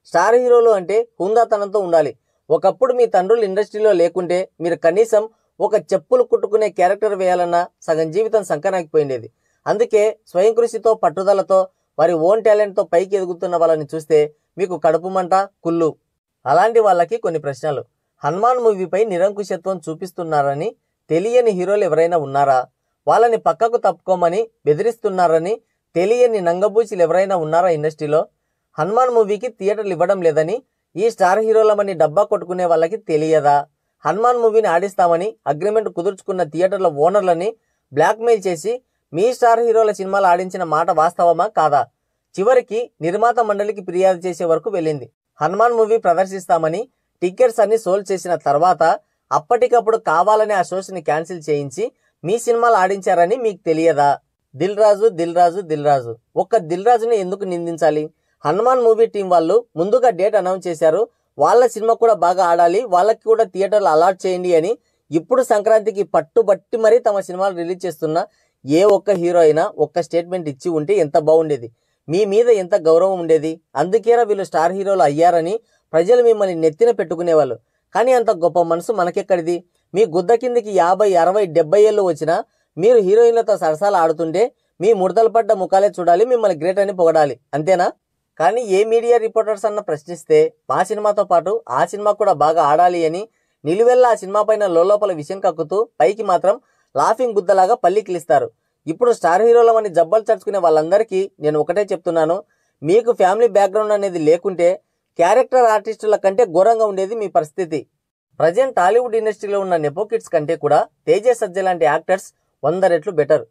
Star హీరోలు అంటే హుందాతనంతో ఉండాలి. ఒకప్పుడు మీ తండ్రులు ఇండస్ట్రీలో లేకుంటే మీరు కనీసం ఒక చెప్పులు కుట్టుకునే క్యారెక్టర్ వేయాలన్నా సగం జీవితం సంకనాకిపోయిండేది. అందుకే స్వయం కృషితో పట్టుదలతో వారి ఓన్ టాలెంట్తో పైకి ఎదుగుతున్న వాళ్ళని చూస్తే మీకు కడుపు మంట కుళ్ళు. అలాంటి వాళ్ళకి కొన్ని ప్రశ్నలు. హనుమాన్ మూవీపై నిరంకుశత్వం చూపిస్తున్నారని తెలియని హీరోలు ఎవరైనా ఉన్నారా? వాళ్ళని పక్కకు తప్పుకోమని బెదిరిస్తున్నారని తెలియని నంగబూచిలు ఎవరైనా ఉన్నారా ఇండస్ట్రీలో? హనుమాన్ మూవీకి థియేటర్లు ఇవ్వడం లేదని ఈ స్టార్ హీరోలమని డబ్బా కొట్టుకునే వాళ్ళకి తెలియదా? హనుమాన్ మూవీని ఆడిస్తామని అగ్రిమెంట్ కుదుర్చుకున్న థియేటర్ల ఓనర్లని బ్లాక్మెయిల్ చేసి మీ స్టార్ హీరోల సినిమాలు ఆడించిన మాట వాస్తవమా కాదా? చివరికి నిర్మాత మండలికి ఫిర్యాదు చేసే వరకు వెళ్ళింది. హనుమాన్ మూవీ ప్రదర్శిస్తామని టికెట్స్ అన్ని సోల్డ్ చేసిన తర్వాత అప్పటికప్పుడు కావాలని ఆ షోస్ని క్యాన్సిల్ చేయించి మీ సినిమాలు ఆడించారని మీకు తెలియదా? దిల్ రాజు ఒక్క దిల్ రాజుని ఎందుకు నిందించాలి? హనుమాన్ మూవీ టీం వాళ్ళు ముందుగా డేట్ అనౌన్స్ చేశారు. వాళ్ళ సినిమా కూడా బాగా ఆడాలి, వాళ్ళకి కూడా థియేటర్లు అలాట్ చేయండి అని. ఇప్పుడు సంక్రాంతికి పట్టుబట్టి మరీ తమ సినిమాలు రిలీజ్ చేస్తున్న ఏ ఒక్క హీరో అయినా ఒక్క స్టేట్మెంట్ ఇచ్చి ఉంటే ఎంత బాగుండేది, మీ మీద ఎంత గౌరవం ఉండేది. అందుకేరా వీళ్ళు స్టార్ హీరోలు అయ్యారని ప్రజలు మిమ్మల్ని నెత్తిన పెట్టుకునేవాళ్ళు. కానీ అంత గొప్ప మనసు మనకెక్కడిది? మీ గుద్ద కిందికి 50, 60, 70 ఏళ్ళు వచ్చినా మీరు హీరోయిన్లతో సరసాలు ఆడుతుంటే మీ ముడతలు పడ్డ ముఖాలే చూడాలి, మిమ్మల్ని గ్రేట్ అని పొగడాలి, అంతేనా? కానీ ఏ మీడియా రిపోర్టర్స్ అన్న ప్రశ్నిస్తే మా సినిమాతో పాటు ఆ సినిమా కూడా బాగా ఆడాలి అని నిలువెల్లా ఆ సినిమా పైన లోపల విషయం కక్కుతూ పైకి మాత్రం లాఫింగ్ గుద్దలాగా పల్లికిలిస్తారు. ఇప్పుడు స్టార్ హీరోలమని జబ్బలు చర్చుకునే వాళ్ళందరికీ నేను ఒకటే చెప్తున్నాను, మీకు ఫ్యామిలీ బ్యాక్గ్రౌండ్ అనేది లేకుంటే క్యారెక్టర్ ఆర్టిస్టుల కంటే ఘోరంగా ఉండేది మీ పరిస్థితి. ప్రజెంట్ టాలీవుడ్ ఇండస్ట్రీలో ఉన్న నెపో కిడ్స్ కంటే కూడా తేజ సజ్జ లాంటి యాక్టర్స్ 100 రెట్లు బెటర్.